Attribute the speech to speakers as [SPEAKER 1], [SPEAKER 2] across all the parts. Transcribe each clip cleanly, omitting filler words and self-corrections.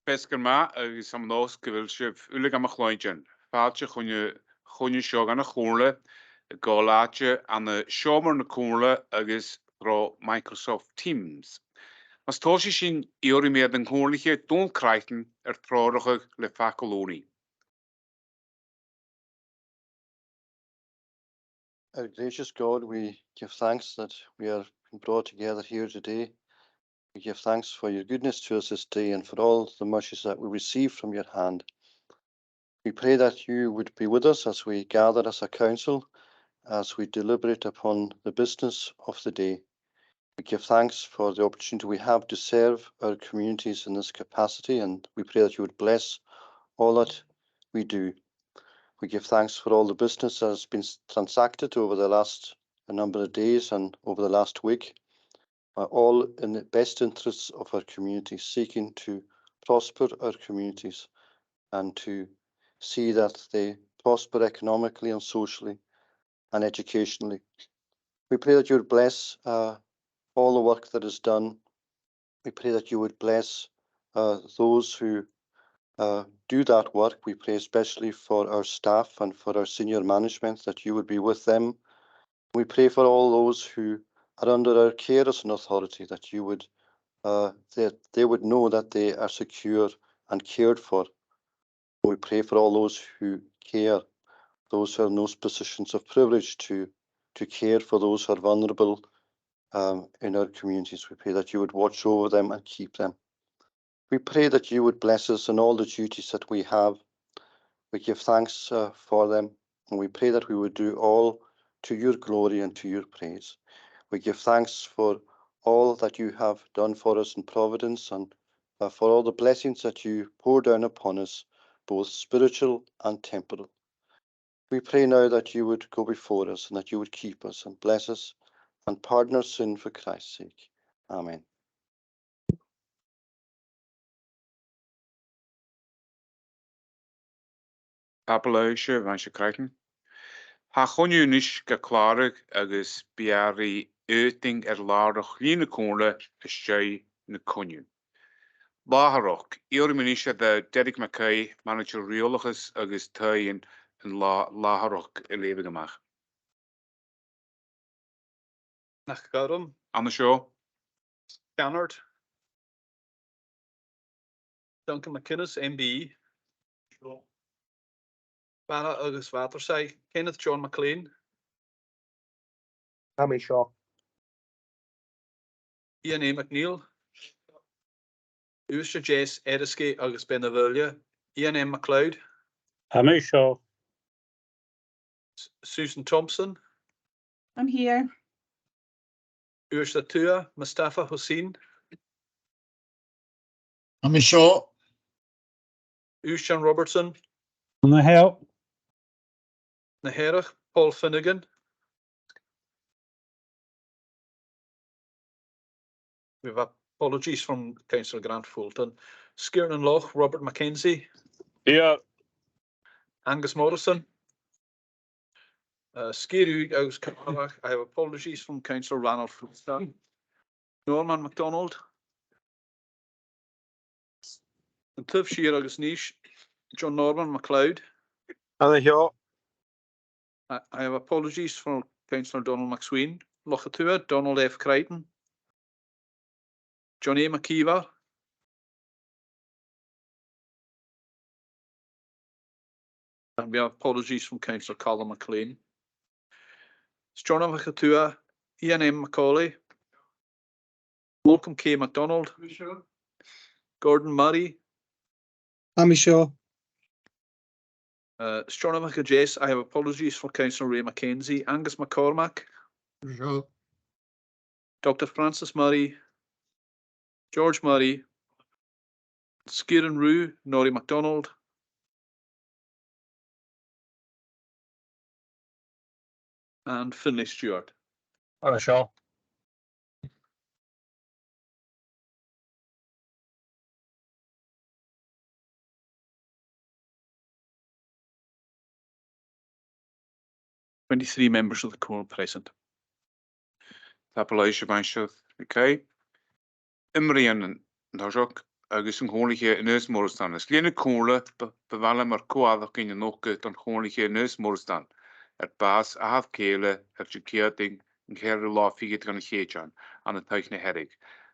[SPEAKER 1] Pescar ma agus am nos gyfil sef ulig am a chloenjan. Faaltje chwnje sio gan a chwnle, golaatje an y siomer na chwnle agus dro Microsoft Teams. Mas tos I sy'n iori mead yn chwnliche doen krijgen trorig le faculoni.
[SPEAKER 2] Our gracious God, we give thanks that we are brought together here today. We give thanks for your goodness to us this day and for all the mercies that we receive from your hand. We pray that you would be with us as we gather as a council, as we deliberate upon the business of the day. We give thanks for the opportunity we have to serve our communities in this capacity, and we pray that you would bless all that we do. We give thanks for all the business that has been transacted over the last number of days and over the last week, all in the best interests of our communities, seeking to prosper our communities and to see that they prosper economically and socially and educationally. We pray that you would bless all the work that is done. We pray that you would bless those who do that work. We pray especially for our staff and for our senior management, that you would be with them. We pray for all those who are under our care as an authority, that you would, that they would know that they are secure and cared for. We pray for all those who care, those who are in those positions of privilege to care for those who are vulnerable in our communities. We pray that you would watch over them and keep them. We pray that you would bless us in all the duties that we have. We give thanks for them, and we pray that we would do all to your glory and to your praise. We give thanks for all that you have done for us in Providence and for all the blessings that you pour down upon us, both spiritual and temporal. We pray now that you would go before us and that you would keep us and bless us and pardon our sin for Christ's sake. Amen.
[SPEAKER 1] Papelage van se krijgen. Ha chwnje nish geklarig agus biari uiting larig line koele is na konje. Laharok, iori menisha de Derek McKay, manager reologus agus tuin en Laharok leven gemaakt.
[SPEAKER 3] Nach garum,
[SPEAKER 1] Anna show.
[SPEAKER 3] Cannard, Duncan McInnes, MBE, Banna agus Watersay, Kenneth John McLean,
[SPEAKER 4] Tammy Shaw.
[SPEAKER 3] Ian A. McNeil, Usha Jess Ediske agus Benavilia, Ian M. McLeod,
[SPEAKER 4] Tammy Shaw.
[SPEAKER 3] Susan Thompson,
[SPEAKER 5] I'm here.
[SPEAKER 3] Usha Tua, Mustafa Hussein,
[SPEAKER 6] I'm Shaw.
[SPEAKER 3] Ushan Robertson,
[SPEAKER 4] On the help.
[SPEAKER 3] Naherach, Paul Finnegan. We have apologies from Councillor Grant Fulton. Skiernan Loch, Robert Mackenzie,
[SPEAKER 4] Yeah.
[SPEAKER 3] Angus Morrison. Skiru aus Comhairle. I have apologies from Councillor Ranald Fulton. Norman MacDonald. And Cliff Shear agus Nish, John Norman MacLeod.
[SPEAKER 4] And the
[SPEAKER 3] I have apologies from Councillor Donald McSween, Lochatua, Donald F. Crichton, John A. McKeever, and we have apologies from Councillor Colin McLean. John Lochatua, Ian M. Macaulay, Malcolm K. MacDonald, Gordon Murray,
[SPEAKER 4] Tammy Shaw.
[SPEAKER 3] Stronach Jess, I have apologies for Councillor Ray Mackenzie, Angus McCormack,
[SPEAKER 6] Shaw.
[SPEAKER 3] Dr. Francis Murray, George Murray, Skieran Rue, Norrie MacDonald, and Finlay Stewart.
[SPEAKER 4] On Shaw.
[SPEAKER 3] Three members of the quorum present.
[SPEAKER 1] Papelage van se, okay. Imrian Najok, agus an chónliche in Eus Morstan. Is líana cóla bevala mar coadach in an nócha an chónliche in Eus Morstan. Bas a haf céile se céating an chéir lá figet gan chéan an an teichna herig.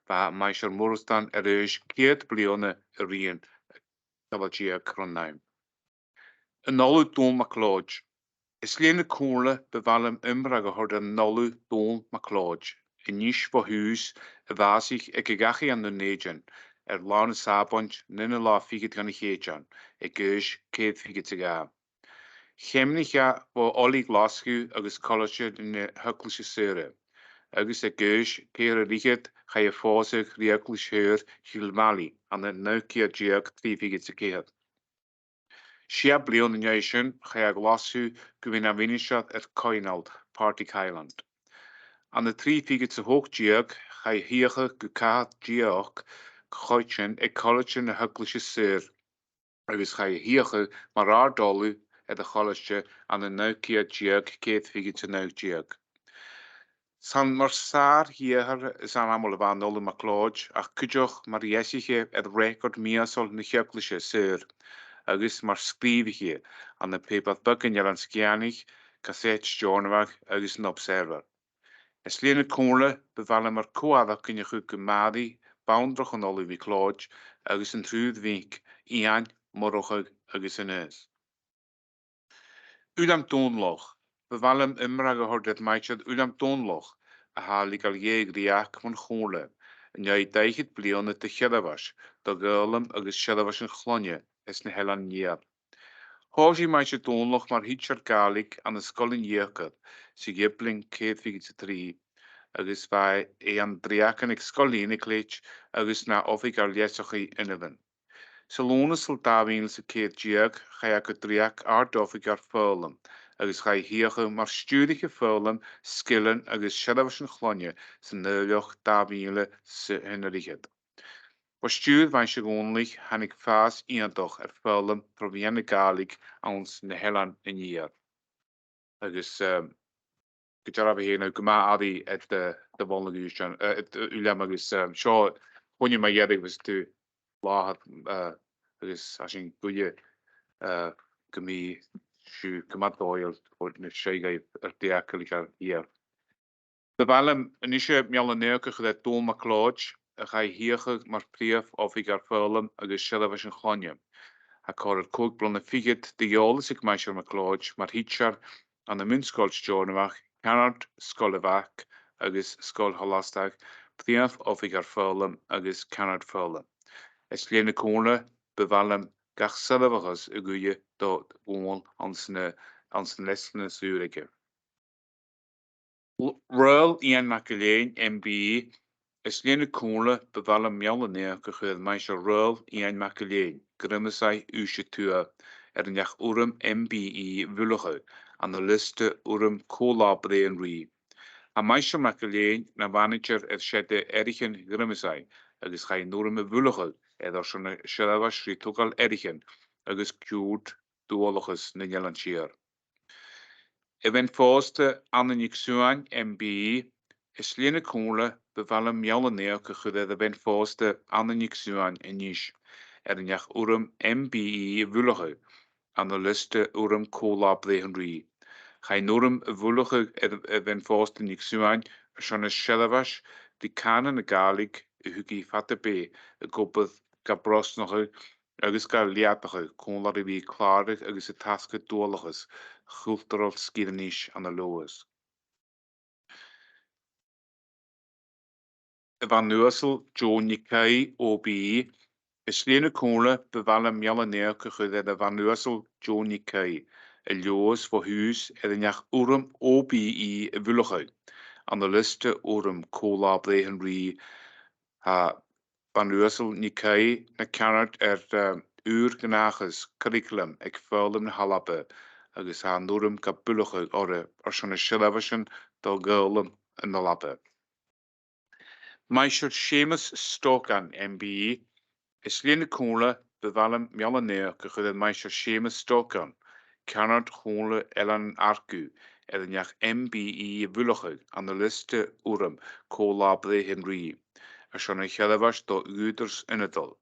[SPEAKER 1] Ba mai se Morstan éis céad bliana a rion tabatí a cronnaim. An nolú dún maclóid. Is líana cóla bevalam imra go hord an nolú dún maclóid. In níos fo hús a bhásich ag gachi an néjan lána sábant nina lá figet gan chéan gis céad figet a gá. Chemnicha bó olí glasú agus college in huklische sére. Agus gis céir a richet cha a fósig riaklis heur Gilmali an na naukia diag 3 figet a céad. Sia blion in sin cha a glasú gwyn a vinishat Coinald, Partick Highland. An de 3 figet a hoogdiag cha hiege go diag choitjen college na huklische sér. Agus cha hiege mar dolu de choiste an de naukia diag céad figet a naudiag. San mar sár hieher is an amol van nolle maclóid ach cudioch mar jeisiche record miasol na huklische sér. Agus mar skriviche an de pepat bukken an skianig, cassette journawag agus an observer. Es líana cóla bevala mar coadach cynne chu gymadi, boundroch an olivi clóid agus an trúd vink, ian, morochag agus an eus. Ulam tónloch. Bevalam imra go hord het maitjad ulam tónloch a halig al jeeg riach van chóla. En jij deichet blione te chedavas, do gulum agus chedavas an chlonje, es na helan nier. Hoji maitjad tónloch mar hitchar galig an de skolin jeekad, si gipling keet vigit 3. Agus vai an driakan ik skolline klech agus na ofik al jesochi inneven. Salona sal davin se keet jeeg, ga ik driak dofik ar fullen. Agus ga hiege mar studige fullen, skillen agus shadavschen chlonje, se neujoch davinle se hinnerichet. Was stuur van se gewoonlijk han ik faas iantoch fullen provienne galig ons ne helan in jaar. Agus Gitara hier nou gema adi at de wonderguusjan het ulam agus sure when you my yedig was to law agus as in goeie gemi shu kamat oil or ne shega diakalika hier. De balem inische mialle neuke gedet Tom McLeod ga hier mar prief of ik fullen agus shella was een glanje. Ha kor het kookblonne figet de jolis ik meisje McLeod maar hitchar an de munskol journawach Canard Skolevach agus Skol Holastag, priaf of ik fullen agus Canard fullen. Es líana cóla bevalem gach salavagas a goeie dot woon ans lesne Zurich. Ruil Ian Eilean MBE is líana cóla bevalem mialanea go chuid meisje ruil Ian Eilean, grimmasai úse tua an jach urum MBE vullige an de liste urum cólabre an ri. A meisje Eilean na manager sette erichen grimmasai, agus ga enorme vullige er schon Shalavash Ritokal Erichen, agus Cute Duologus na Eilean Siar. Even fóste an den Iksuan MBE is líana cóla bevalem mialanea go chuide even fóste an den Iksuan in níis an jach urum MBE vullige an de liste urum cólabre an ri. Ga enorm vullige even fóste Iksuan schon Shalavash die kanen galig hugi fatte be gopad gabros nog agus ga liapige kon laat wie klaardig agus het taske dooliges cultural skirnish aan de loes. Van Nussel John Nikai OB is líana cóla bevalem mialanea go chuide de Van Nussel John Nikai a loes voor huis en jach urum OBE vullige aan de liste urum cólabre an ri ha Van Nussel Nikai na Canard uurgenages curriculum ik vuilem na halappe agus ha norum kapullige ore schon Shalavaschen do gulem in de lappe. Meisje Seamus Stokan MBE is líana cóla bevalem mialanea go chuide meisje Seamus Stokan Canard chóla elan arcu an jach MBE vullige aan de liste urum cólabre hen ri. Schon een Shalavash do Uders in het al.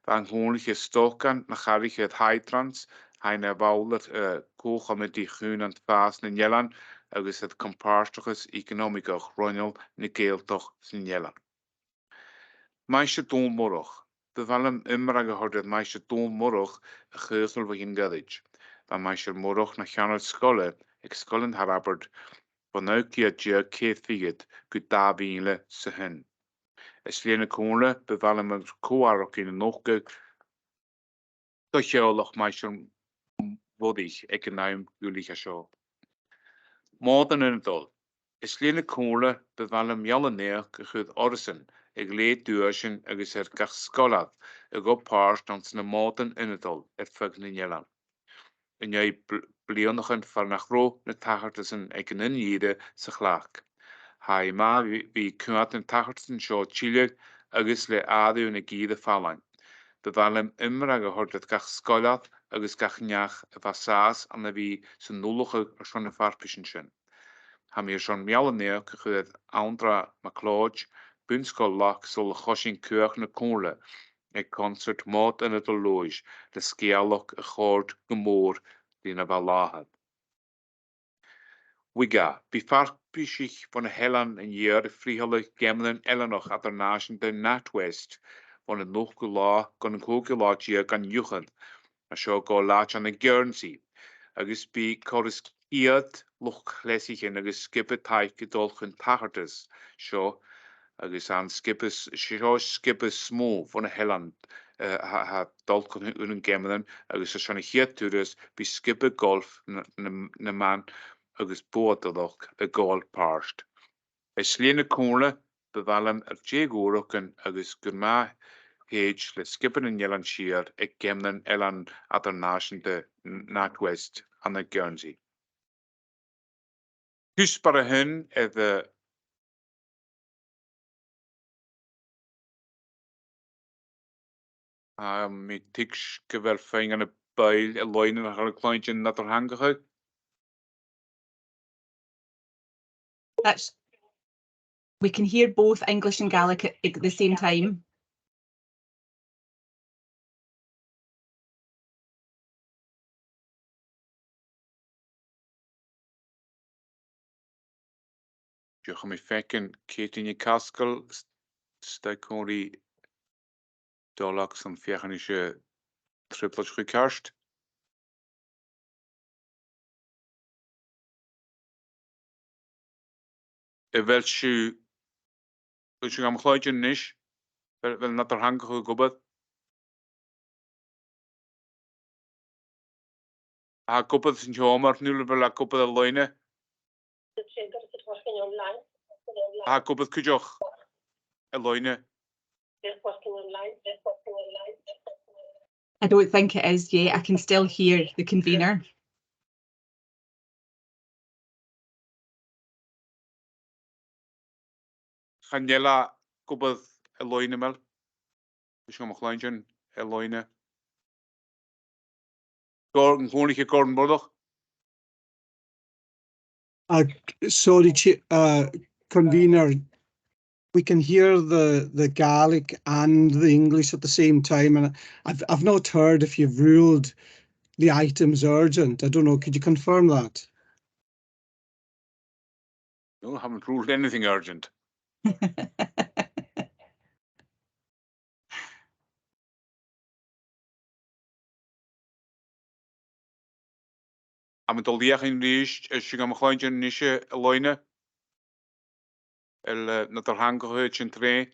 [SPEAKER 1] Van gewoonlijke stokan na charig het hydrans, hein bouwlet kocha met die groen aan het vaas in Jelland, agus het compartigus economicoch Ronald Nigeeltoch in Jelland. Meisje doonmorg. Bevallen immer gehoord dat meisje doonmorg een geugel begin gadage. Van meisje morg na Janet scholen, ik scholen haraberd, van keer je keet figet, goed daarbijle se hen. Es lene koele bevallen met koarok in de noge, toch jouwlig meisje wodig, ik naam jullie zo. Morgen in het al. Es lene koele bevallen jalle neer gegoed orsen. Ik leed duurschen agus gach skolad. Ik op paars dan zijn morgen in het al. Het fucking in Jelland. En jij blionigen van nach ro na tachertsen ik in jede zich laag. Hai ma wie kunt en tachertsen zo chile agus le adu en gide fallen. Bevallen immer gehoord dat gach skolad agus gach njach vasas aan wie zijn nullige schon een farpischen. Ham hier schon mialle neer gegoed Andra McLeod, Bunskollach zal choshin kuch na koele. Een concert maat in het loge, de skealach een chord gemoor die na balahat. Wiga, befarpishich van Helen en jaar friehelig gemelen Elenoch at der nation de Natwest, van het nog gela, kan een kogelach hier kan juchen, a show go lach aan de Guernsey. Agus bí choris iad loch lesich en agus skippe taich gedolchen tachertes, seo agus an skippes smó van Helland ha dolchen un gemelen agus schon hier tours bí skippe golf na man agus boordeloch a golf parst. Es sliene koele bevallen jegoroken agus gurma Page le skippen in Eilean Siar ag gemnen Eilean at der nation de Northwest an the Guernsey. Húspara hun mi tiks gewel feing an a bail a loinen nach haar kleintje nat er hangige.
[SPEAKER 5] We can hear both English and Gaelic at the same time.
[SPEAKER 1] Je ga me fekken Kate in je kaskel stekori dolaks an fechanische triplets gekarst. Welche am chláidin níis wel nat er hangige gobad. Ha gobad sin jomer nule wel a gobad a loine. Ha gobad kujoch a loine.
[SPEAKER 5] I don't think it is yet. I can still hear the convener.
[SPEAKER 1] Chanjela gobad a loine mel. Dus am chláidin a loine. Gordon Honige Gordon Bordoch.
[SPEAKER 4] Sorry, convener. We can hear the Gaelic and the English at the same time, and I've not heard if you've ruled the items urgent. I don't know. Could you confirm that?
[SPEAKER 1] No, I haven't ruled anything urgent. Am dol diach in riist sig am chláidin níise a loine. Nat er hangige in tre.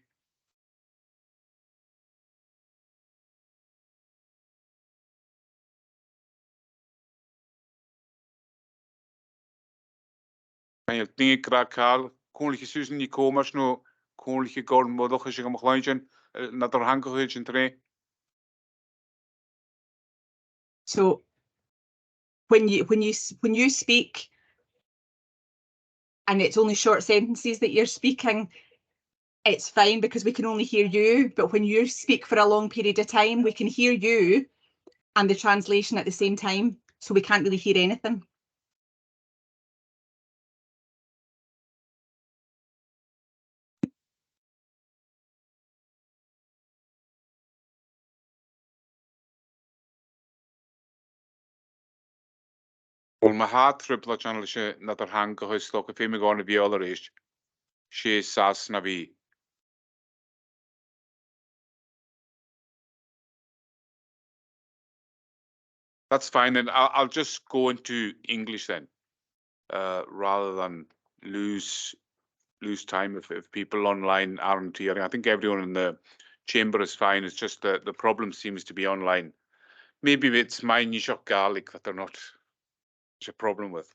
[SPEAKER 1] Kan je dingen krakal, konliche Susan die komers no konliche Gordon Bordoch sig am chláidin nat er hangige in tre.
[SPEAKER 5] So when you speak and it's only short sentences that you're speaking, it's fine because we can only hear you. But when you speak for a long period of time, we can hear you and the translation at the same time. So we can't really hear anything.
[SPEAKER 1] Well, my heart triple channel is not a hang of his lock if him going to be all is. She says navi. That's fine, and I'll just go into English then, rather than lose time if people online aren't hearing. I think everyone in the chamber is fine. It's just the problem seems to be online. Maybe it's my niche of garlic that they're not such a problem with.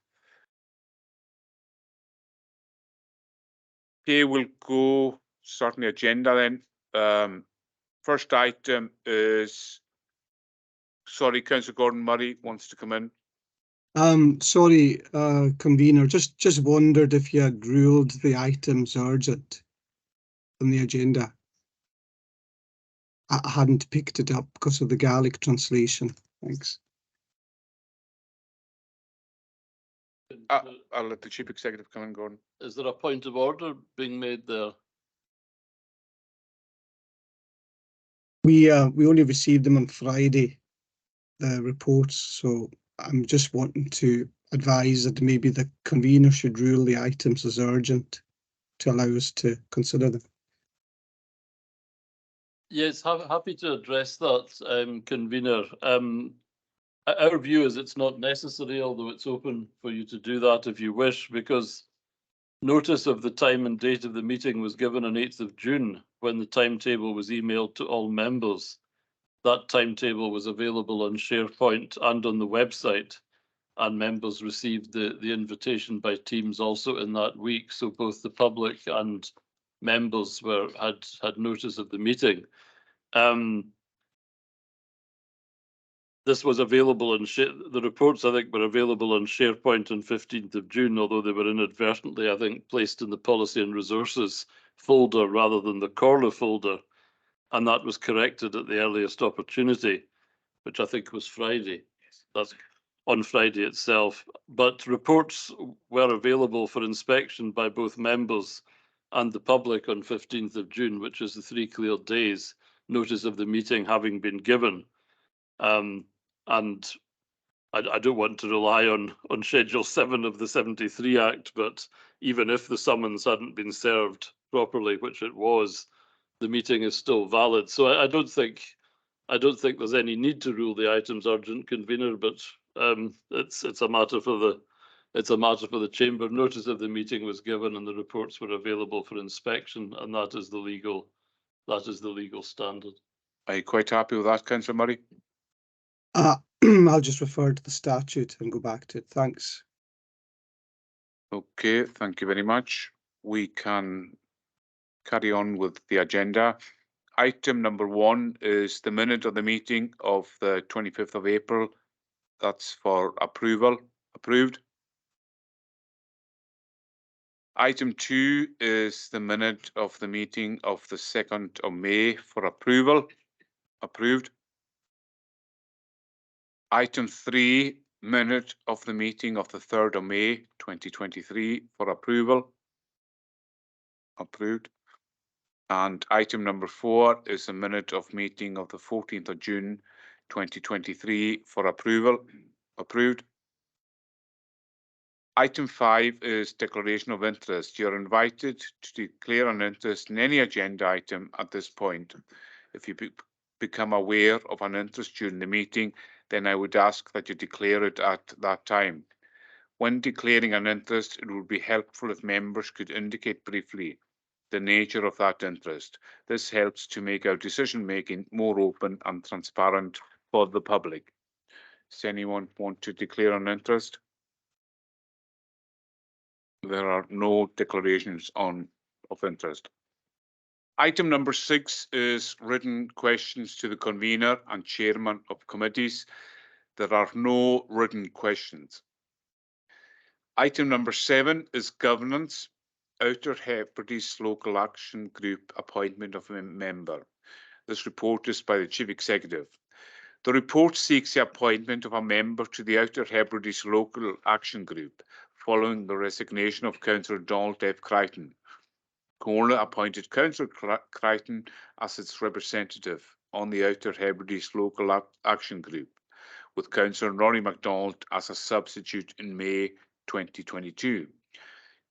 [SPEAKER 1] Okay, we'll go start on the agenda then. First item is, sorry, Councillor Gordon Murray wants to come in.
[SPEAKER 4] Sorry, convener, just wondered if you had ruled the items urgent on the agenda. I hadn't picked it up because of the Gaelic translation. Thanks.
[SPEAKER 1] I'll let the Chief Executive come in, Gordon.
[SPEAKER 7] Is there a point of order being made there?
[SPEAKER 4] We only received them on Friday, the reports, so I'm just wanting to advise that maybe the convener should rule the items as urgent to allow us to consider them.
[SPEAKER 7] Yes, happy to address that, convener. Our view is it's not necessary, although it's open for you to do that if you wish, because notice of the time and date of the meeting was given on 8th of June when the timetable was emailed to all members. That timetable was available on SharePoint and on the website, and members received the invitation by Teams also in that week. So both the public and members had notice of the meeting. This was available on the reports, I think, were available on SharePoint on 15th of June, although they were inadvertently, I think, placed in the Policy and Resources folder rather than the Comhairle folder. And that was corrected at the earliest opportunity, which I think was Friday. That's on Friday itself. But reports were available for inspection by both members and the public on 15th of June, which is the 3 clear days, notice of the meeting having been given. And I don't want to rely on Schedule 7 of the 73 Act, but even if the summons hadn't been served properly, which it was, the meeting is still valid. So I don't think there's any need to rule the items urgent, convener, but it's a matter for the chamber. Notice of the meeting was given and the reports were available for inspection, and that is the legal standard.
[SPEAKER 1] Are you quite happy with that, Councillor Murray?
[SPEAKER 4] I'll just refer to the statute and go back to it. Thanks.
[SPEAKER 1] Okay, thank you very much. We can carry on with the agenda. Item number 1 is the minute of the meeting of the 25th of April. That's for approval. Approved. Item 2 is the minute of the meeting of the 2nd of May for approval. Approved. Item 3, minute of the meeting of the 3rd of May 2023 for approval. Approved. And item number 4 is the minute of meeting of the 14th of June 2023 for approval. Approved. Item 5 is declaration of interest. You're invited to declare an interest in any agenda item at this point. If you become aware of an interest during the meeting, then I would ask that you declare it at that time. When declaring an interest, it would be helpful if members could indicate briefly the nature of that interest. This helps to make our decision making more open and transparent for the public. Does anyone want to declare an interest? There are no declarations of interest. Item number 6 is written questions to the convener and chairman of committees. There are no written questions. Item number 7 is governance. Outer Hebrides Local Action Group appointment of a member. This report is by the Chief Executive. The report seeks the appointment of a member to the Outer Hebrides Local Action Group following the resignation of Councillor Donald F. Crichton. Comhairle appointed Councillor Crichton as its representative on the Outer Hebrides Local Action Group. with Councillor Rory MacDonald as a substitute in May 2022.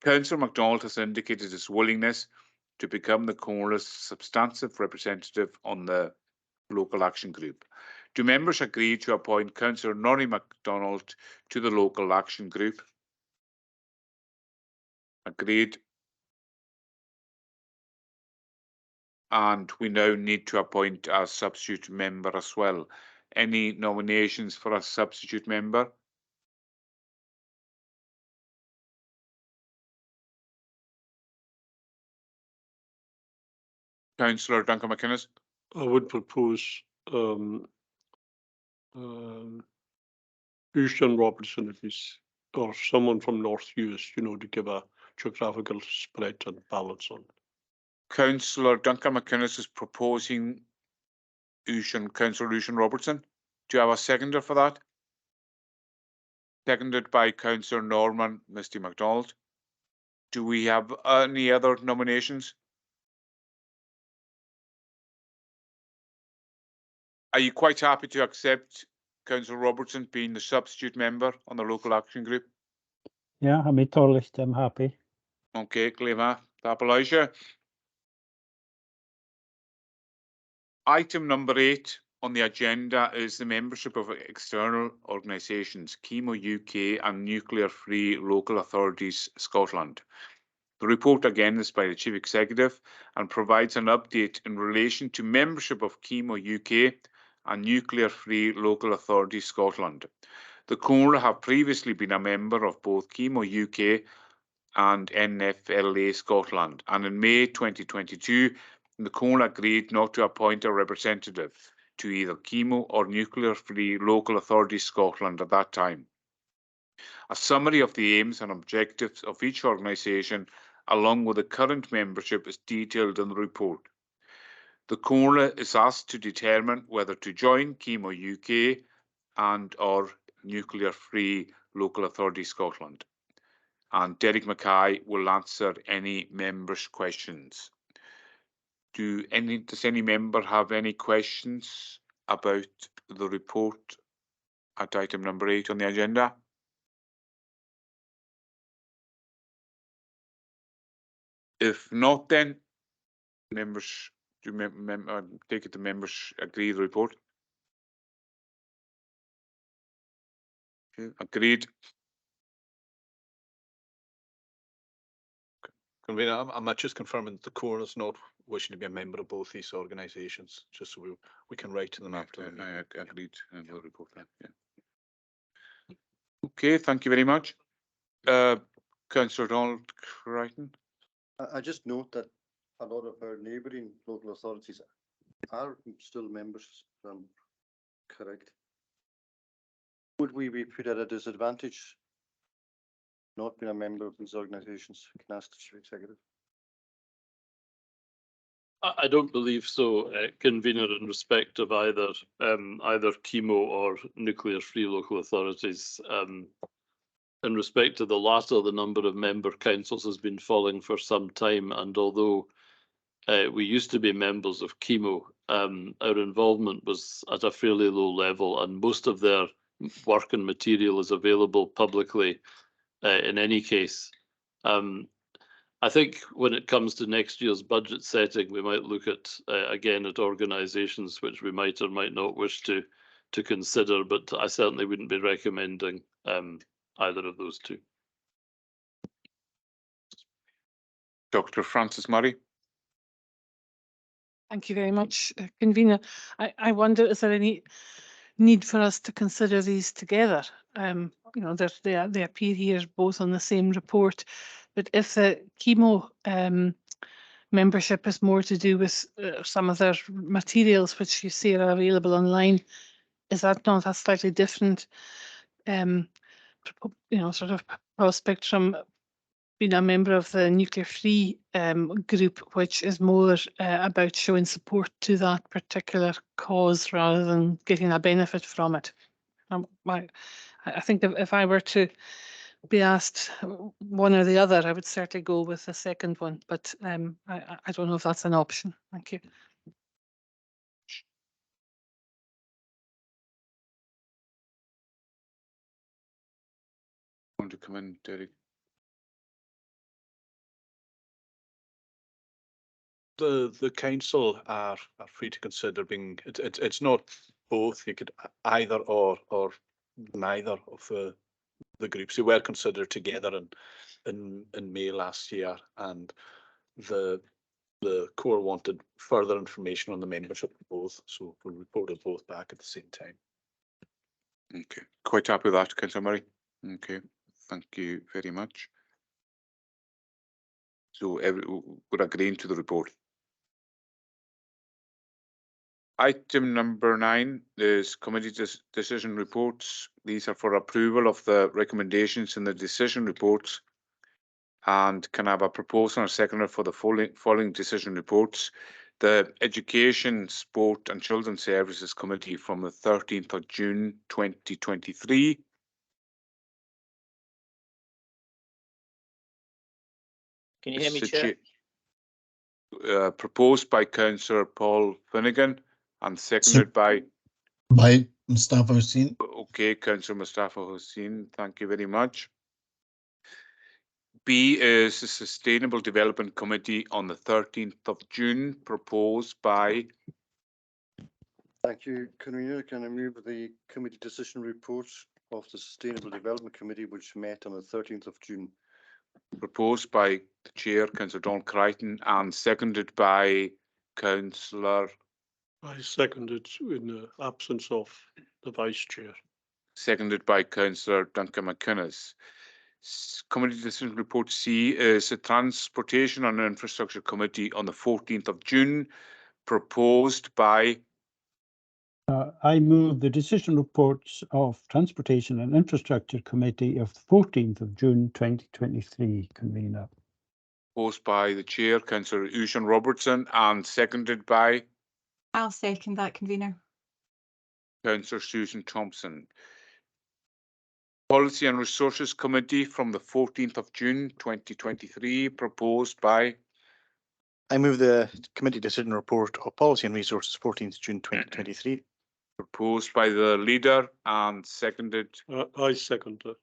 [SPEAKER 1] Councillor MacDonald has indicated his willingness to become the Comhairle's substantive representative on the local action group. Do members agree to appoint Councillor Rory MacDonald to the local action group? Agreed. And we now need to appoint a substitute member as well. Any nominations for a substitute member? Councillor Duncan McInnes.
[SPEAKER 8] I would propose Ushton Robertson, if he's, or someone from North Hughes, you know, to give a geographical spread and balance on.
[SPEAKER 1] Councillor Duncan McInnes is proposing Councillor Ushton Robertson. Do you have a seconder for that? Seconded by Councillor Norman Misty MacDonald. Do we have any other nominations? Are you quite happy to accept Councillor Robertson being the substitute member on the local action group?
[SPEAKER 9] Yeah, I'm happy.
[SPEAKER 1] Okay, Cleva, Tapalaisha. Item number 8 on the agenda is the membership of external organisations, Chemo UK and Nuclear Free Local Authorities Scotland. The report again is by the Chief Executive and provides an update in relation to membership of Chemo UK and Nuclear Free Local Authorities Scotland. The Comhairle have previously been a member of both Chemo UK and NFLA Scotland, and in May 2022, the Comhairle agreed not to appoint a representative to either Chemo or Nuclear Free Local Authorities Scotland at that time. A summary of the aims and objectives of each organisation, along with the current membership, is detailed in the report. The Comhairle is asked to determine whether to join Chemo UK and or Nuclear Free Local Authority Scotland. And Derek Mackay will answer any members' questions. Does any member have any questions about the report at item number 8 on the agenda? If not, then members, take it the members agree the report. Okay, agreed.
[SPEAKER 3] Convener, I'm just confirming that the Comhairle is not wishing to be a member of both these organisations, just so we can write to them after.
[SPEAKER 1] I agreed in the report then. Yeah. Okay, thank you very much. Councillor Donald Crichton.
[SPEAKER 2] I just note that a lot of our neighbouring local authorities are still members, if I'm correct. Would we be put at a disadvantage not being a member of these organisations? Can I ask the Chief Executive?
[SPEAKER 7] I don't believe so, convener, in respect of either Chemo or Nuclear Free Local Authorities. In respect to the latter, the number of member councils has been falling for some time, and although we used to be members of Chemo, our involvement was at a fairly low level, and most of their work and material is available publicly in any case. I think when it comes to next year's budget setting, we might look at, again, at organisations which we might or might not wish to consider, but I certainly wouldn't be recommending either of those two.
[SPEAKER 1] Dr. Frances Murray.
[SPEAKER 10] Thank you very much, convener. I wonder, is there any need for us to consider these together? You know, they appear here both on the same report, but if the Chemo membership is more to do with some of their materials which you say are available online, is that not a slightly different you know, sort of prospect from being a member of the Nuclear Free group, which is more about showing support to that particular cause rather than getting a benefit from it? I think if I were to be asked one or the other, I would certainly go with the second one, but I don't know if that's an option. Thank you.
[SPEAKER 1] Want to come in, Derek?
[SPEAKER 3] The council are free to consider being, it's not both, you could either or neither of the groups. They were considered together in May last year, and the core wanted further information on the membership of both, so we reported both back at the same time.
[SPEAKER 1] Okay, quite happy with that, Councillor Murray. Okay, thank you very much. So we're agreeing to the report. Item number 9 is committee decision reports. These are for approval of the recommendations in the decision reports. And can I have a proposal or seconder for the following decision reports? The Education, Sport and Children's Services Committee from the 13th of June 2023.
[SPEAKER 11] Can you hear me, Chair?
[SPEAKER 1] Proposed by Councillor Paul Finnegan and seconded by
[SPEAKER 6] Mustafa Hussain.
[SPEAKER 1] Okay, Councillor Mustafa Hussain, thank you very much. B is the Sustainable Development Committee on the 13th of June, proposed by.
[SPEAKER 2] Thank you, Convener. Can I move the committee decision reports of the Sustainable Development Committee, which met on the 13th of June?
[SPEAKER 1] Proposed by the Chair, Councillor Don Crichton, and seconded by Councillor.
[SPEAKER 8] I seconded in the absence of the Vice Chair.
[SPEAKER 1] Seconded by Councillor Duncan McInnes. Committee decision report C is the Transportation and Infrastructure Committee on the 14th of June, proposed by.
[SPEAKER 9] I move the decision reports of Transportation and Infrastructure Committee of the 14th of June 2023, Convener.
[SPEAKER 1] Proposed by the Chair, Councillor Ushan Robertson, and seconded by.
[SPEAKER 5] I'll second that, Convener.
[SPEAKER 1] Councillor Susan Thompson. Policy and Resources Committee from the 14th of June 2023, proposed by.
[SPEAKER 12] I move the committee decision report of Policy and Resources 14th June 2023.
[SPEAKER 1] Proposed by the leader and seconded.
[SPEAKER 8] I second it.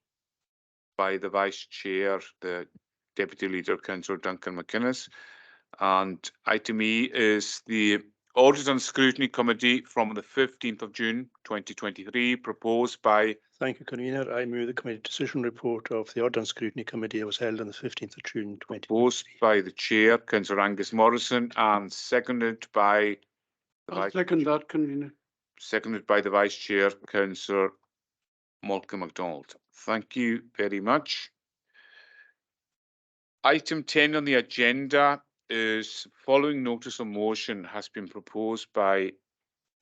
[SPEAKER 1] By the Vice Chair, the Deputy Leader, Councillor Duncan McInnes. And item E is the Audit and Scrutiny Committee from the 15th of June 2023, proposed by.
[SPEAKER 12] Thank you, Convener. I move the committee decision report of the Audit and Scrutiny Committee that was held on the 15th of June 2023.
[SPEAKER 1] Proposed by the Chair, Councillor Angus Morrison, and seconded by.
[SPEAKER 8] I'll second that, Convener.
[SPEAKER 1] Seconded by the Vice Chair, Councillor Malcolm MacDonald. Thank you very much. Item 10 on the agenda is following notice of motion has been proposed by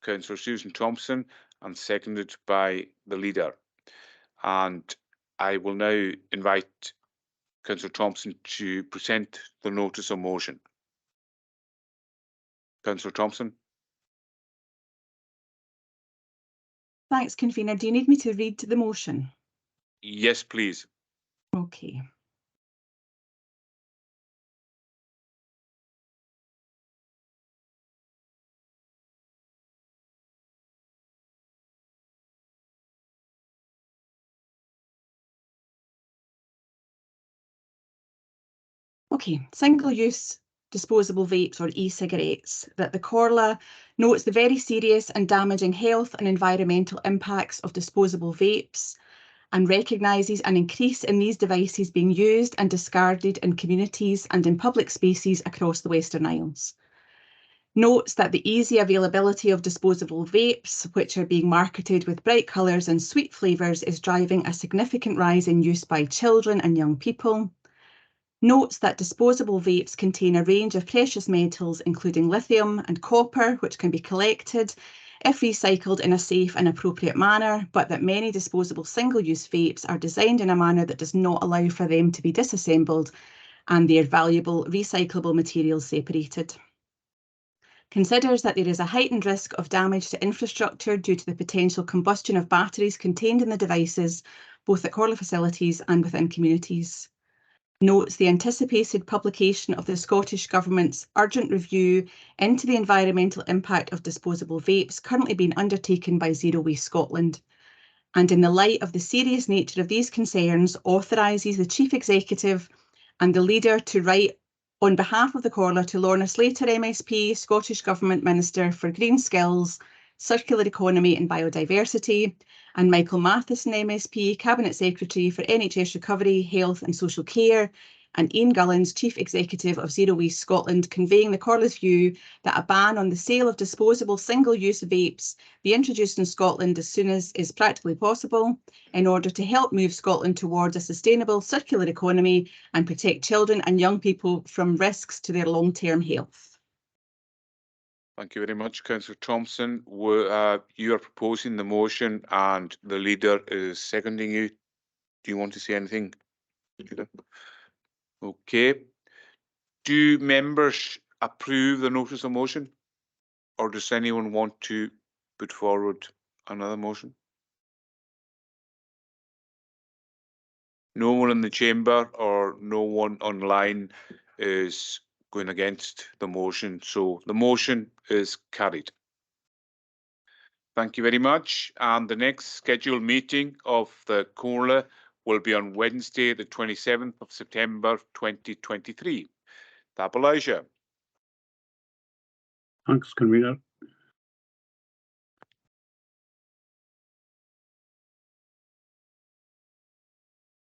[SPEAKER 1] Councillor Susan Thompson and seconded by the leader. And I will now invite Councillor Thompson to present the notice of motion. Councillor Thompson.
[SPEAKER 5] Thanks, Convener. Do you need me to read the motion?
[SPEAKER 1] Yes, please.
[SPEAKER 5] Okay. Okay, single-use disposable vapes or e-cigarettes, that the Comhairle notes the very serious and damaging health and environmental impacts of disposable vapes and recognises an increase in these devices being used and discarded in communities and in public spaces across the Western Isles. Notes that the easy availability of disposable vapes, which are being marketed with bright colours and sweet flavours, is driving a significant rise in use by children and young people. Notes that disposable vapes contain a range of precious metals, including lithium and copper, which can be collected if recycled in a safe and appropriate manner, but that many disposable single-use vapes are designed in a manner that does not allow for them to be disassembled and their valuable recyclable materials separated. Considers that there is a heightened risk of damage to infrastructure due to the potential combustion of batteries contained in the devices, both at Comhairle facilities and within communities. Notes the anticipated publication of the Scottish Government's urgent review into the environmental impact of disposable vapes currently being undertaken by Zero Waste Scotland. and in the light of the serious nature of these concerns, authorises the Chief Executive and the Leader to write on behalf of the Comhairle to Lorna Slater MSP, Scottish Government Minister for Green Skills, Circular Economy and Biodiversity, and Michael Matheson MSP, Cabinet Secretary for NHS Recovery, Health and Social Care, and Ian Gullins, Chief Executive of Zero Waste Scotland, conveying the Comhairle's view that a ban on the sale of disposable single-use vapes be introduced in Scotland as soon as is practically possible in order to help move Scotland towards a sustainable circular economy and protect children and young people from risks to their long-term health.
[SPEAKER 1] Thank you very much, Councillor Thompson. You are proposing the motion and the Leader is seconding you. Do you want to say anything, Leader? Okay. Do members approve the notice of motion? Or does anyone want to put forward another motion? No one in the chamber or no one online is going against the motion, so the motion is carried. Thank you very much. And the next scheduled meeting of the Comhairle will be on Wednesday, the 27th of September 2023. Thanks,
[SPEAKER 9] Convener.